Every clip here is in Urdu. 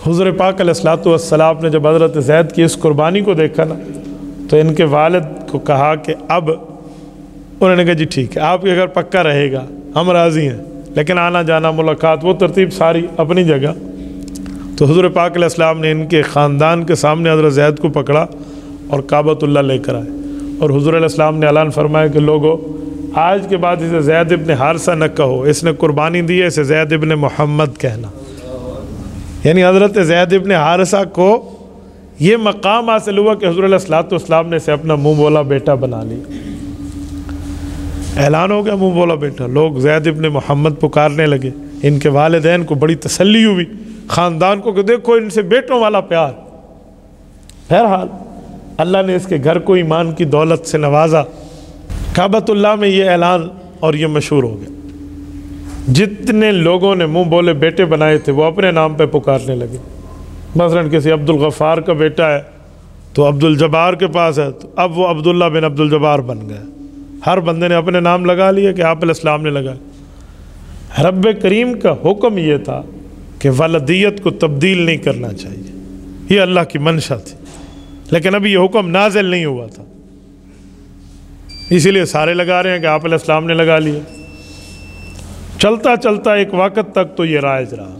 حضور پاک علیہ الصلوۃ والسلام نے جب حضرت زید کی اس قربانی کو دیکھا نا تو ان کے والد کو کہا کہ اب انہوں نے کہا جی ٹھیک ہے آپ کے گھر پکا رہے گا، ہم راضی ہیں، لیکن آنا جانا ملاقات وہ ترتیب ساری اپنی جگہ۔ تو حضور پاک علیہ السلام نے ان کے خاندان کے سامنے حضرت زید کو پکڑا اور کعبۃ اللہ لے کر آئے، اور حضور علیہ السلام نے اعلان فرمایا کہ لوگو آج کے بعد اسے زید ابن حارثہ نہ کہو، اس نے قربانی دی ہے، اسے زید ابن محمد کہنا۔ یعنی حضرت زید ابن حارثہ کو یہ مقام حاصل ہوا کہ حضور علیہ السلام نے اسے اپنا منہ بولا بیٹا بنا لیا۔ اعلان ہو گیا منہ بولا بیٹا، لوگ زید ابن محمد پکارنے لگے، ان کے والدین کو بڑی تسلی ہوئی، خاندان کو کہ دیکھو ان سے بیٹوں والا پیار۔ بہرحال اللہ نے اس کے گھر کو ایمان کی دولت سے نوازا۔ کعبۃ اللہ میں یہ اعلان اور یہ مشہور ہو گیا، جتنے لوگوں نے منہ بولے بیٹے بنائے تھے وہ اپنے نام پہ پکارنے لگے۔ مثلا کسی عبد الغفار کا بیٹا ہے تو عبد الجبار کے پاس ہے تو اب وہ عبداللہ بن عبد الجبار بن گیا، ہر بندے نے اپنے نام لگا لیا کہ آپ علیہ السلام نے لگایا۔ رب کریم کا حکم یہ تھا کہ ولدیت کو تبدیل نہیں کرنا چاہیے، یہ اللہ کی منشا تھی، لیکن ابھی یہ حکم نازل نہیں ہوا تھا، اسی لیے سارے لگا رہے ہیں کہ آپ علیہ السلام نے لگا لیا۔ چلتا چلتا ایک وقت تک تو یہ رائج رہا،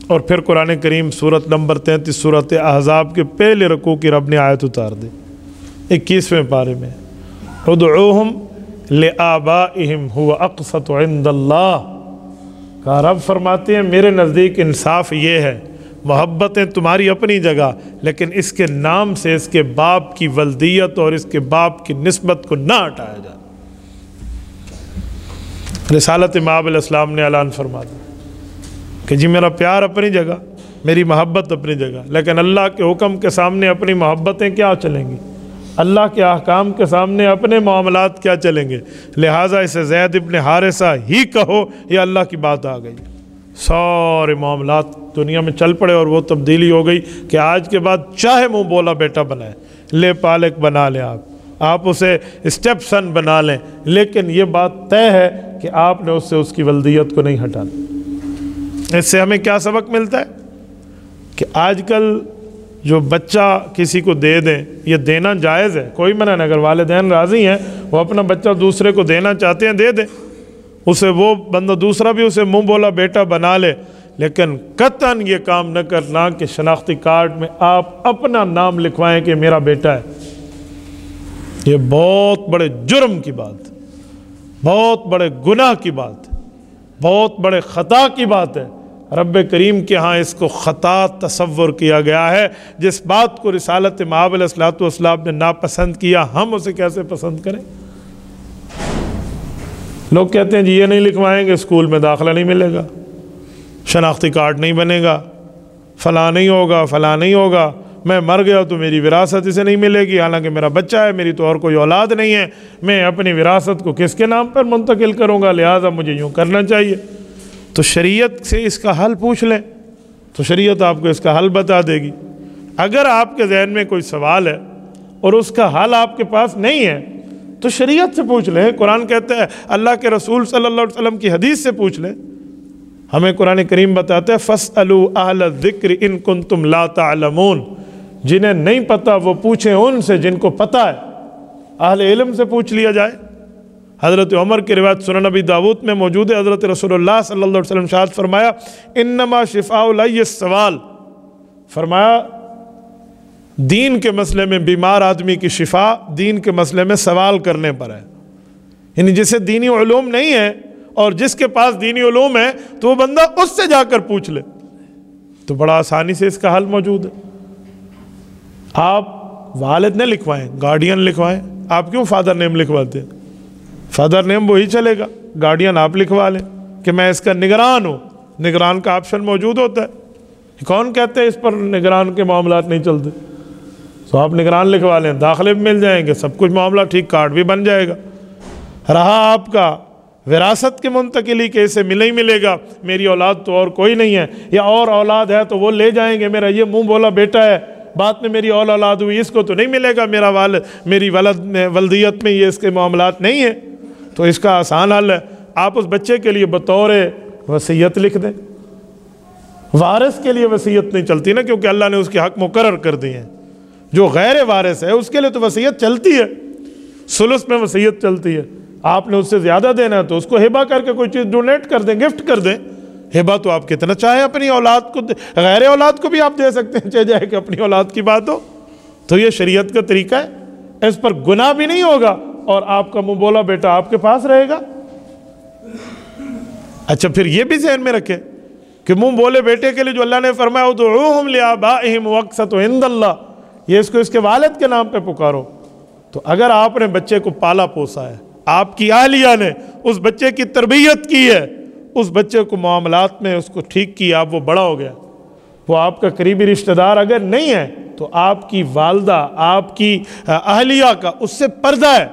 اور پھر قرآن کریم سورت نمبر 33 سورت احزاب کے پہلے رکوع کی رب نے آیت اتار دی 21ویں پارے میں، ادعوہم لآبائہم هو اقسط عند اللہ۔ کہ رب فرماتے ہیں میرے نزدیک انصاف یہ ہے، محبتیں تمہاری اپنی جگہ، لیکن اس کے نام سے اس کے باپ کی ولدیت اور اس کے باپ کی نسبت کو نہ ہٹایا جائے۔ رسالت مآب علیہ السلام نے اعلان فرما دیا کہ جی میرا پیار اپنی جگہ، میری محبت اپنی جگہ، لیکن اللہ کے حکم کے سامنے اپنی محبتیں کیا چلیں گی، اللہ کے احکام کے سامنے اپنے معاملات کیا چلیں گے، لہٰذا اسے زید ابن حارثہ ہی کہو، یہ اللہ کی بات آ گئی۔ سارے معاملات دنیا میں چل پڑے اور وہ تبدیلی ہو گئی کہ آج کے بعد چاہے منہ بولا بیٹا بنائے، لے پالک بنا لیں، آپ اسے اسٹیپ سن بنا لیں، لیکن یہ بات طے ہے کہ آپ نے اس سے اس کی ولدیت کو نہیں ہٹانا۔ اس سے ہمیں کیا سبق ملتا ہے کہ آج کل جو بچہ کسی کو دے دیں، یہ دینا جائز ہے، کوئی منع نہیں، اگر والدین راضی ہیں وہ اپنا بچہ دوسرے کو دینا چاہتے ہیں دے دیں، اسے وہ بندہ دوسرا بھی اسے منہ بولا بیٹا بنا لے، لیکن قطعاً یہ کام نہ کرنا کہ شناختی کارڈ میں آپ اپنا نام لکھوائیں کہ میرا بیٹا ہے۔ یہ بہت بڑے جرم کی بات ہے، بہت بڑے گناہ کی بات ہے، بہت بڑے خطا کی بات ہے۔ رب کریم کے ہاں اس کو خطا تصور کیا گیا ہے۔ جس بات کو رسالت مآب علیہ السلام نے ناپسند کیا، ہم اسے کیسے پسند کریں؟ لوگ کہتے ہیں جی یہ نہیں لکھوائیں گے اسکول میں داخلہ نہیں ملے گا، شناختی کارڈ نہیں بنے گا، فلاں نہیں ہوگا، فلاں نہیں ہوگا، میں مر گیا تو میری وراثت اسے نہیں ملے گی، حالانکہ میرا بچہ ہے، میری تو اور کوئی اولاد نہیں ہے، میں اپنی وراثت کو کس کے نام پر منتقل کروں گا، لہٰذا مجھے یوں کرنا چاہیے۔ تو شریعت سے اس کا حل پوچھ لیں تو شریعت آپ کو اس کا حل بتا دے گی۔ اگر آپ کے ذہن میں کوئی سوال ہے اور اس کا حل آپ کے پاس نہیں ہے تو شریعت سے پوچھ لیں۔ قرآن کہتا ہے، اللہ کے رسول صلی اللہ علیہ وسلم کی حدیث سے پوچھ لیں۔ ہمیں قرآن کریم بتاتا ہے فَاسْأَلُوا أَهْلَ الذِّكْرِ إِن كُنتُمْ لَا تَعْلَمُونَ، جنہیں نہیں پتہ وہ پوچھیں ان سے جن کو پتہ ہے، اہل علم سے پوچھ لیا جائے۔ حضرت عمر کی روایت سنن نبی داؤد میں موجود ہے، حضرت رسول اللہ صلی اللہ علیہ وسلم ارشاد فرمایا انما شفاء العی السوال، فرمایا دین کے مسئلے میں بیمار آدمی کی شفا دین کے مسئلے میں سوال کرنے پر ہے۔ یعنی جسے دینی علوم نہیں ہے اور جس کے پاس دینی علوم ہے تو وہ بندہ اس سے جا کر پوچھ لے، تو بڑا آسانی سے اس کا حل موجود ہے۔ آپ والد نہ لکھوائیں، گارڈین لکھوائیں۔ آپ کیوں فادر نیم لکھواتے ہیں؟ فادر نیم وہی چلے گا، گارڈین آپ لکھوا لیں کہ میں اس کا نگران ہوں۔ نگران کا آپشن موجود ہوتا ہے، کون کہتے ہیں اس پر نگران کے معاملات نہیں چلتے؟ تو آپ نگران لکھوا لیں، داخلے بھی مل جائیں گے، سب کچھ معاملہ ٹھیک، کارڈ بھی بن جائے گا۔ رہا آپ کا وراثت کی منتقلی کے اسے ملے ہی ملے گا، میری اولاد تو اور کوئی نہیں ہے، یا اور اولاد ہے تو وہ لے جائیں گے، میرا یہ منہ بولا بیٹا ہے، بعد میں میری اولاد ہوئی اس کو تو نہیں ملے گا، میرا والد میری ولدیت میں یہ اس کے معاملات نہیں ہیں۔ تو اس کا آسان حل ہے، آپ اس بچے کے لیے بطور وصیت لکھ دیں، وارث کے لیے وصیت نہیں چلتی نا، کیونکہ اللہ نے اس کے حق مقرر کر دیے ہیں. جو غیر وارث ہے اس کے لیے تو وصیت چلتی ہے، ثلث میں وصیت چلتی ہے. آپ نے اس سے زیادہ دینا ہے تو اس کو ہبہ کر کے کوئی چیز ڈونیٹ کر دیں، گفٹ کر دیں. ہبہ تو آپ کتنا چاہیں اپنی اولاد کو، غیر اولاد کو بھی آپ دے سکتے ہیں، چاہے جائے کہ اپنی اولاد کی بات ہو. تو یہ شریعت کا طریقہ ہے، اس پر گناہ بھی نہیں ہوگا اور آپ کا منہ بولا بیٹا آپ کے پاس رہے گا. اچھا پھر یہ بھی ذہن میں رکھیں کہ منہ بولے بیٹے کے لیے جو اللہ نے فرمایا ادعوہم لآبائہم واقسطوا عند اللہ، یہ اس کو اس کے والد کے نام پہ پکارو. تو اگر آپ نے بچے کو پالا پوسا ہے، آپ کی اہلیہ نے اس بچے کی تربیت کی ہے، اس بچے کو معاملات میں اس کو ٹھیک کیا، اب وہ بڑا ہو گیا، وہ آپ کا قریبی رشتہ دار اگر نہیں ہے تو آپ کی والدہ، آپ کی اہلیہ کا اس سے پردہ ہے.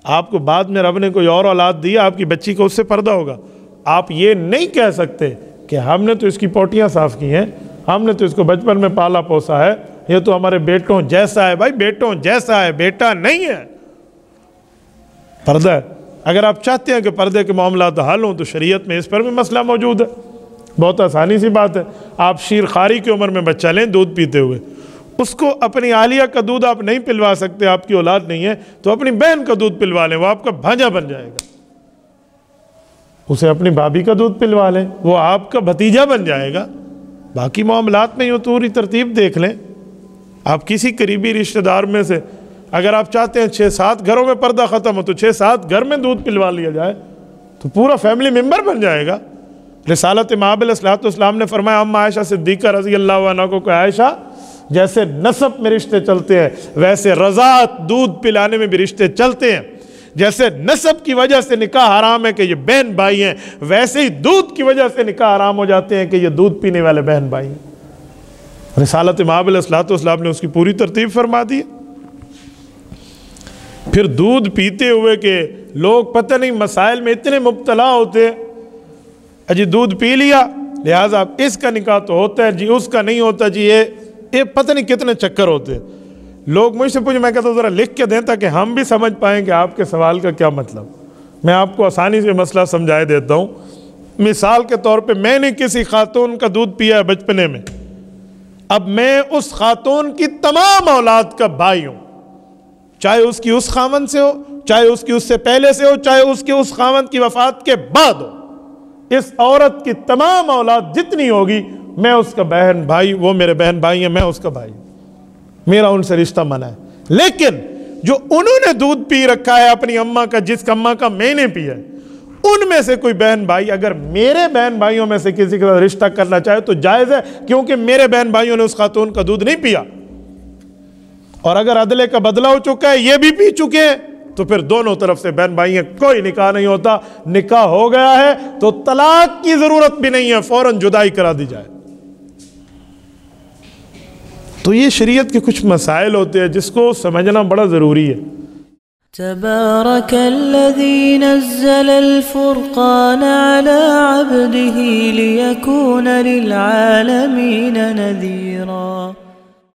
آپ کو بعد میں رب نے کوئی اور اولاد دی، آپ کی بچی کو اس سے پردہ ہوگا. آپ یہ نہیں کہہ سکتے کہ ہم نے تو اس کی پوٹیاں صاف کی ہیں، ہم نے تو اس کو بچپن میں پالا پوسا ہے، یہ تو ہمارے بیٹوں جیسا ہے. بھائی بیٹوں جیسا ہے، بیٹا نہیں ہے، پردہ ہے. اگر آپ چاہتے ہیں کہ پردے کے معاملات حل ہوں تو شریعت میں اس پر بھی مسئلہ موجود ہے. بہت آسانی سی بات ہے. آپ شیر خاری کی عمر میں بچہ لیں دودھ پیتے ہوئے، اس کو اپنی اہلیہ کا دودھ آپ نہیں پلوا سکتے، آپ کی اولاد نہیں ہے، تو اپنی بہن کا دودھ پلوا لیں، وہ آپ کا بھانجا بن جائے گا. اسے اپنی بھابھی کا دودھ پلوا لیں، وہ آپ کا بھتیجا بن جائے گا. باقی معاملات میں یوں پوری ترتیب دیکھ لیں. آپ کسی قریبی رشتہ دار میں سے اگر آپ چاہتے ہیں 6-7 گھروں میں پردہ ختم ہو تو 6-7 گھر میں دودھ پلوا لیا جائے تو پورا فیملی ممبر بن جائے گا. رسالت مآب علیہ السلام نے فرمایا اما عائشہ صدیقہ رضی اللہ عنہ کو کہ عائشہ جیسے نسب میں رشتے چلتے ہیں ویسے رضاعت دودھ پلانے میں بھی رشتے چلتے ہیں. جیسے نسب کی وجہ سے نکاح حرام ہے کہ یہ بہن بھائی ہیں، ویسے ہی دودھ کی وجہ سے نکاح حرام ہو جاتے ہیں کہ یہ دودھ پینے والے بہن بھائی ہیں. رسالت مآب علیہ السلام نے اس کی پوری ترتیب فرما دی. پھر دودھ پیتے ہوئے کہ لوگ پتہ نہیں مسائل میں اتنے مبتلا ہوتے ہیں، جی دودھ پی لیا لہٰذا اس کا نکاح تو ہوتا ہے، جی اس کا نہیں ہوتا، جی یہ پتہ نہیں کتنے چکر ہوتے ہیں. لوگ مجھ سے پوچھیں، میں کہتا ہوں ذرا لکھ کے دیں تاکہ ہم بھی سمجھ پائیں کہ آپ کے سوال کا کیا مطلب. میں آپ کو آسانی سے مسئلہ سمجھائے دیتا ہوں. مثال کے طور پہ میں نے کسی خاتون کا دودھ پیا ہے بچپنے میں، اب میں اس خاتون کی تمام اولاد کا بھائی ہوں، چاہے اس کی اس خاوند سے ہو، چاہے اس کی اس سے پہلے سے ہو، چاہے اس کی اس خاوند کی وفات کے بعد ہو. اس عورت کی تمام اولاد جتنی ہوگی میں اس کا بہن بھائی، وہ میرے بہن بھائی ہیں، میں اس کا بھائی ہوں، میرا ان سے رشتہ منع ہے. لیکن جو انہوں نے دودھ پی رکھا ہے اپنی اماں کا، جس اماں کا میں نے پیا ہے، ان میں سے کوئی بہن بھائی اگر میرے بہن بھائیوں میں سے کسی کے ساتھ رشتہ کرنا چاہے تو جائز ہے، کیونکہ میرے بہن بھائیوں نے اس خاتون کا دودھ نہیں پیا. اور اگر عدلے کا بدلہ ہو چکا ہے، یہ بھی پی چکے ہیں، تو پھر دونوں طرف سے بہن بھائی ہیں، کوئی نکاح نہیں ہوتا. نکاح ہو گیا ہے تو طلاق کی ضرورت بھی نہیں ہے، فوراً جدائی کرا دی جائے. تو یہ شریعت کے کچھ مسائل ہوتے ہیں جس کو سمجھنا بڑا ضروری ہے. تبارك الذي نزل الفرقان على عبده ليكون للعالمين نذيرا.